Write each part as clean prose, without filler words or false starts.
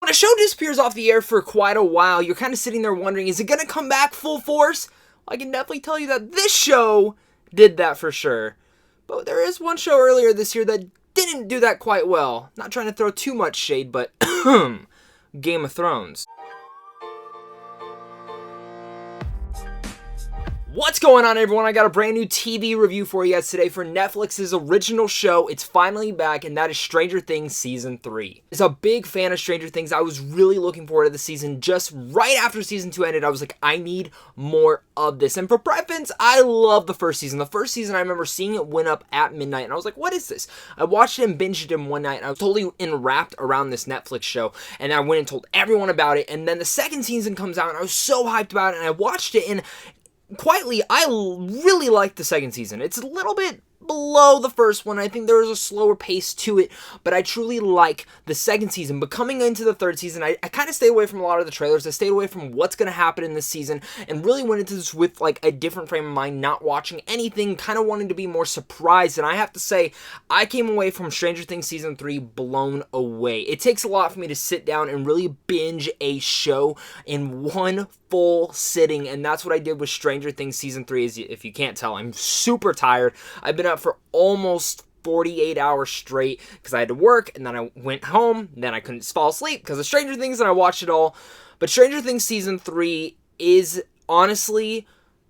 When a show disappears off the air for quite a while, you're kind of sitting there wondering, is it going to come back full force? Well, I can definitely tell you that this show did that for sure. But there is one show earlier this year that didn't do that quite well. Not trying to throw too much shade, but Game of Thrones. What's going on, everyone? I got a brand new TV review for you guys today for Netflix's original show. It's finally back, and that is Stranger Things Season 3. As a big fan of Stranger Things, I was really looking forward to the season. Just right after Season 2 ended, I was like, I need more of this. And for preference, I love the first season. The first season, I remember seeing it went up at midnight, and I was like, what is this? I watched it and binged it in one night, and I was totally enwrapped around this Netflix show, and I went and told everyone about it. And then the second season comes out, and I was so hyped about it, and I watched it, and quietly, I really liked the second season. It's a little bit below the first one. I think there is a slower pace to it, but I truly like the second season. But coming into the third season, I kind of stayed away from a lot of the trailers. I stayed away from what's going to happen in this season and really went into this with like a different frame of mind, not watching anything, kind of wanting to be more surprised. And I have to say, I came away from Stranger Things Season 3 blown away. It takes a lot for me to sit down and really binge a show in one full sitting, and that's what I did with Stranger Things Season 3. If you can't tell, I'm super tired. I've been up for almost 48 hours straight because I had to work, and then I went home, and then I couldn't fall asleep because of Stranger Things, and I watched it all. But Stranger Things Season 3 is honestly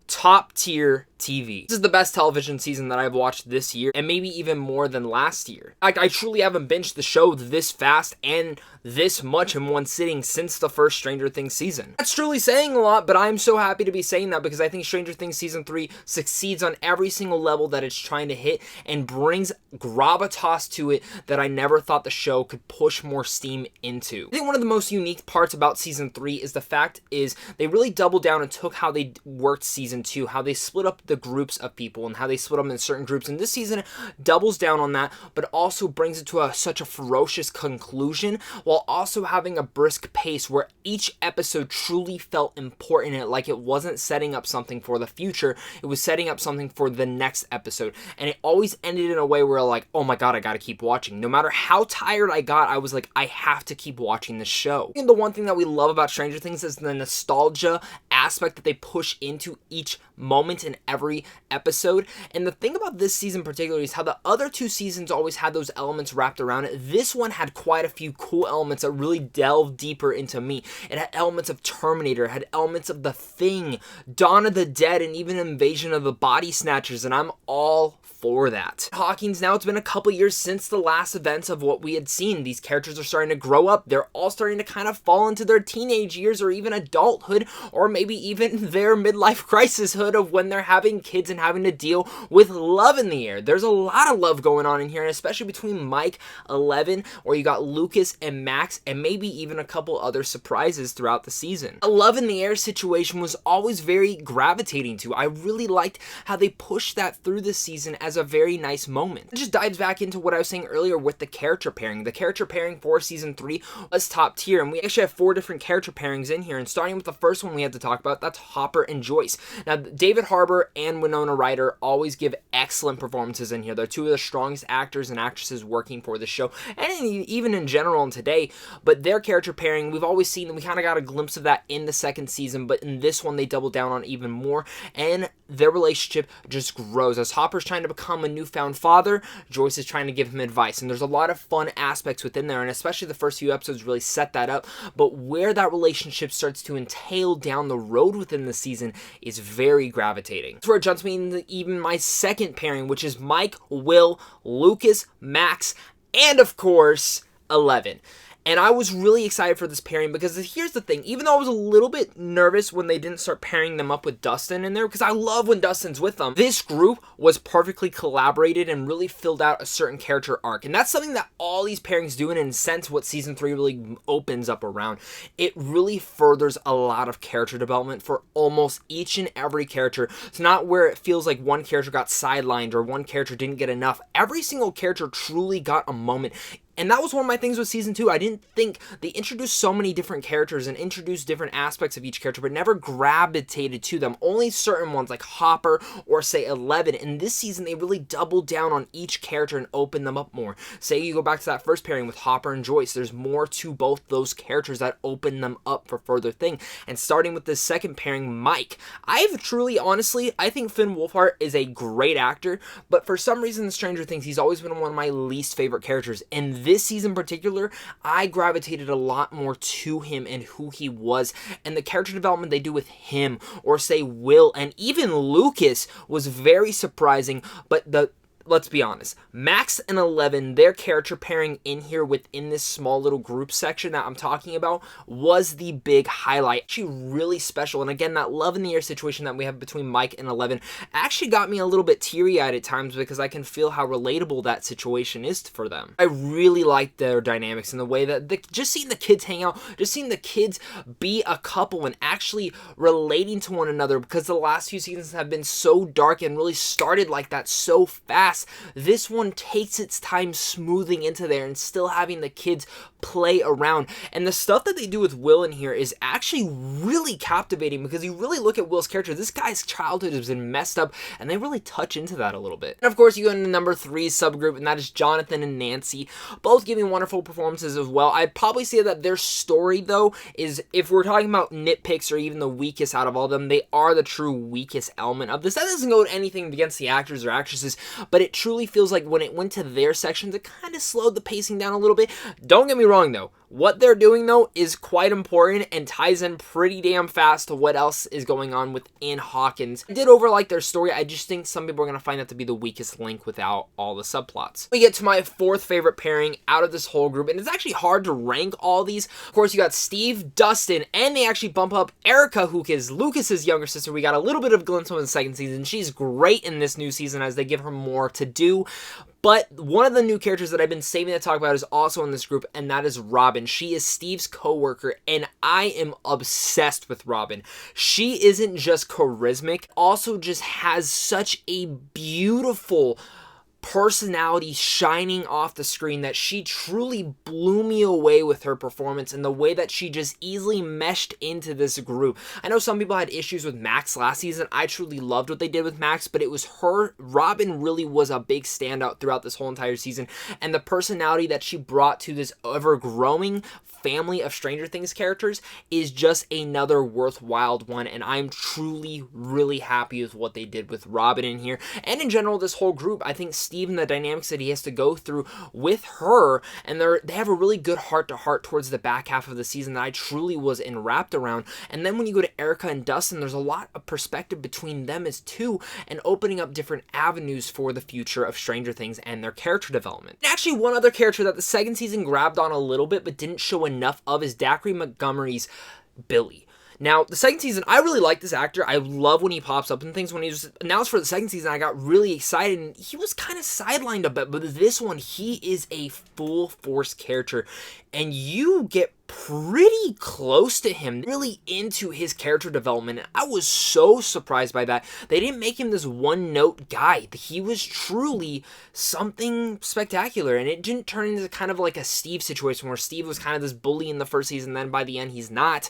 top tier TV. This is the best television season that I've watched this year, and maybe even more than last year. I truly haven't binged the show this fast and this much in one sitting since the first Stranger Things season. That's truly saying a lot, but I'm so happy to be saying that because I think Stranger Things Season 3 succeeds on every single level that it's trying to hit and brings gravitas to it that I never thought the show could push more steam into. I think one of the most unique parts about Season 3 is the fact is they really doubled down and took how they worked Season 2, how they split up the groups of people and how they split them in certain groups, and this season doubles down on that, but also brings it to such a ferocious conclusion while also having a brisk pace where each episode truly felt important and like it wasn't setting up something for the future, it was setting up something for the next episode, and it always ended in a way where like, oh my god, I gotta keep watching. No matter how tired I got, I was like, I have to keep watching this show. And the one thing that we love about Stranger Things is the nostalgia aspect that they push into each moment in every episode. And the thing about this season particularly is how the other two seasons always had those elements wrapped around it. This one had quite a few cool elements that really delved deeper into me. It had elements of Terminator, it had elements of The Thing, Dawn of the Dead, and even Invasion of the Body Snatchers, and I'm all for that. Hawkins, now it's been a couple years since the last events of what we had seen. These characters are starting to grow up. They're all starting to kind of fall into their teenage years or even adulthood, or maybe even their midlife crisis hood of when they're having kids and having to deal with love in the air. There's a lot of love going on in here, and especially between Mike, Eleven, or you got Lucas and Max, and maybe even a couple other surprises throughout the season. A love in the air situation was always very gravitating to. I really liked how they pushed that through the season as a very nice moment. It just dives back into what I was saying earlier with the character pairing. The character pairing for Season 3 was top tier, and we actually have 4 different character pairings in here, and starting with the first one we had to talk about, that's Hopper and Joyce. Now, David Harbour and Winona Ryder always give excellent performances in here. They're 2 of the strongest actors and actresses working for the show, and even in general in today, but their character pairing, we've always seen, we kind of got a glimpse of that in the second season, but in this one they double down on even more, and their relationship just grows. As Hopper's trying to become a newfound father, Joyce is trying to give him advice, and there's a lot of fun aspects within there, and especially the first few episodes really set that up, but where that relationship starts to entail down the road within the season is very gravitating. That's where it jumps me into even my second pairing, which is Mike, Will, Lucas, Max, and of course, Eleven. And I was really excited for this pairing because here's the thing, even though I was a little bit nervous when they didn't start pairing them up with Dustin in there, because I love when Dustin's with them, this group was perfectly collaborated and really filled out a certain character arc. And that's something that all these pairings do, and in a sense what Season 3 really opens up around. It really furthers a lot of character development for almost each and every character. It's not where it feels like one character got sidelined or one character didn't get enough. Every single character truly got a moment And that was one of my things with season 2. I didn't think they introduced so many different characters and introduced different aspects of each character, but never gravitated to them. Only certain ones like Hopper or say Eleven. In this season, they really doubled down on each character and opened them up more. Say you go back to that first pairing with Hopper and Joyce, there's more to both those characters that open them up for further thing. And starting with this second pairing, Mike. Honestly, I think Finn Wolfhard is a great actor, but for some reason in Stranger Things, he's always been one of my least favorite characters. And this season in particular, I gravitated a lot more to him and who he was, and the character development they do with him, or say Will, and even Lucas was very surprising. But let's be honest, Max and Eleven, their character pairing in here within this small little group section that I'm talking about was the big highlight. Actually really special. And again, that love in the air situation that we have between Mike and Eleven actually got me a little bit teary-eyed at times because I can feel how relatable that situation is for them. I really liked their dynamics and the way that just seeing the kids hang out, just seeing the kids be a couple and actually relating to one another, because the last few seasons have been so dark and really started like that so fast. This one takes its time smoothing into there and still having the kids play around. And the stuff that they do with Will in here is actually really captivating, because you really look at Will's character. This guy's childhood has been messed up, and they really touch into that a little bit. And of course, you go into number 3 subgroup, and that is Jonathan and Nancy, both giving wonderful performances as well. I'd probably say that their story, though, is, if we're talking about nitpicks or even the weakest out of all of them, they are the true weakest element of this. That doesn't go to anything against the actors or actresses, but it truly feels like when it went to their sections, it kind of slowed the pacing down a little bit. Don't get me wrong, though. What they're doing, though, is quite important and ties in pretty damn fast to what else is going on within Hawkins. I did overlike their story. I just think some people are going to find that to be the weakest link without all the subplots. We get to my 4th favorite pairing out of this whole group, and it's actually hard to rank all these. Of course, you got Steve, Dustin, and they actually bump up Erica, who is Lucas's younger sister. We got a little bit of a glimpse of in the second season. She's great in this new season as they give her more to do. But one of the new characters that I've been saving to talk about is also in this group, and that is Robin. She is Steve's co-worker, and I am obsessed with Robin. She isn't just charismatic, also just has such a beautiful personality shining off the screen that she truly blew me away with her performance and the way that she just easily meshed into this group. I know some people had issues with Max last season. I truly loved what they did with Max, but it was her. Robin really was a big standout throughout this whole entire season, and the personality that she brought to this ever-growing family of Stranger Things characters is just another worthwhile one, and I'm truly really happy with what they did with Robin in here. And in general, this whole group, I think Steve and the dynamics that he has to go through with her, and they have a really good heart-to-heart towards the back half of the season that I truly was enwrapped around. And then when you go to Erica and Dustin, there's a lot of perspective between them as two, and opening up different avenues for the future of Stranger Things and their character development. And actually, one other character that the second season grabbed on a little bit but didn't show enough of is Dacre Montgomery's Billy. Now, the second season, I really like this actor. I love when he pops up and things. When he was announced for the second season, I got really excited, and he was kind of sidelined a bit, but this one, he is a full-force character, and you get pretty close to him, really into his character development. I was so surprised by that. They didn't make him this one-note guy. He was truly something spectacular, and it didn't turn into kind of like a Steve situation where Steve was kind of this bully in the first season, then by the end he's not.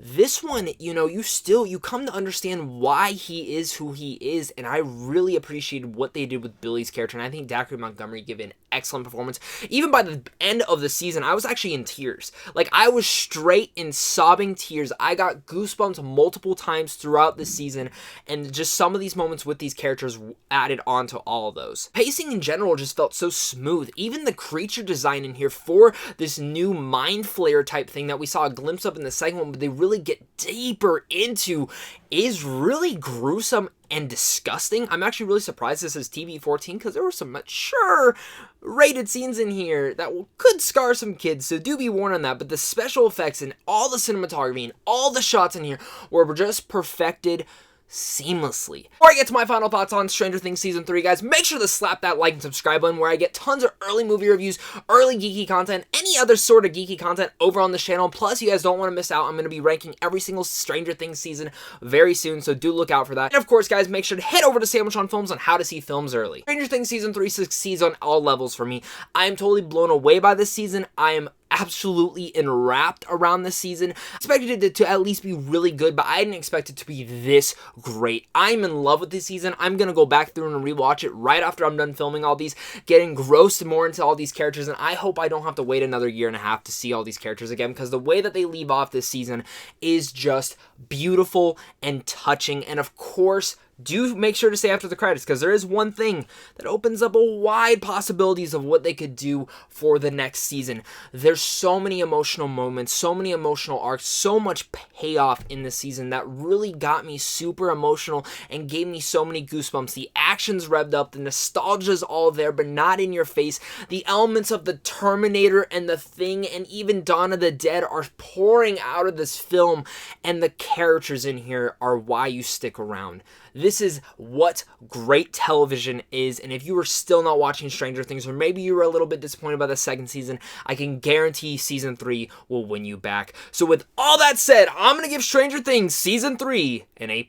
This one, you come to understand why he is who he is, and I really appreciated what they did with Billy's character, and I think Dacre Montgomery gave an excellent performance. Even by the end of the season, I was actually in tears. Like, I was straight in sobbing tears. I got goosebumps multiple times throughout the season, and just some of these moments with these characters added on to all of those. Pacing in general just felt so smooth. Even the creature design in here for this new Mind Flayer type thing that we saw a glimpse of in the second one, but they really get deeper into, is really gruesome and disgusting. I'm actually really surprised this is TV-14 because there were some mature rated scenes in here that could scar some kids, so do be warned on that. But the special effects and all the cinematography and all the shots in here were just perfected seamlessly. Before I get to my final thoughts on Stranger Things Season 3, guys, make sure to slap that like and subscribe button where I get tons of early movie reviews, early geeky content, any other sort of geeky content over on the channel. Plus, you guys don't want to miss out. I'm going to be ranking every single Stranger Things season very soon, so do look out for that. And of course, guys, make sure to head over to Sandwich on Films on how to see films early. Stranger Things Season 3 succeeds on all levels for me. I am totally blown away by this season. I am absolutely enwrapped around this season. I expected it to at least be really good, but I didn't expect it to be this great. I'm in love with this season. I'm gonna go back through and rewatch it right after I'm done filming all these, getting engrossed more into all these characters, and I hope I don't have to wait another year and a half to see all these characters again, because the way that they leave off this season is just beautiful and touching. And of course, do make sure to stay after the credits, because there is one thing that opens up a wide possibilities of what they could do for the next season. There's so many emotional moments, so many emotional arcs, so much payoff in this season that really got me super emotional and gave me so many goosebumps. The action's revved up, the nostalgia's all there, but not in your face. The elements of the Terminator and the Thing and even Dawn of the Dead are pouring out of this film, and the characters in here are why you stick around. This is what great television is, and if you are still not watching Stranger Things, or maybe you were a little bit disappointed by the second season, I can guarantee Season 3 will win you back. So with all that said, I'm going to give Stranger Things Season 3 an A+.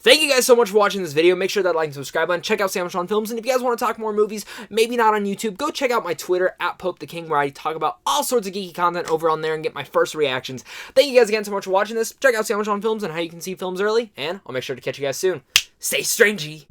Thank you guys so much for watching this video. Make sure that like and subscribe button. Check out Sandwich on Films. And if you guys want to talk more movies, maybe not on YouTube, go check out my Twitter, @PopeTheKing, where I talk about all sorts of geeky content over on there and get my first reactions. Thank you guys again so much for watching this. Check out Sandwich on Films and how you can see films early. And I'll make sure to catch you guys soon. Stay strangey.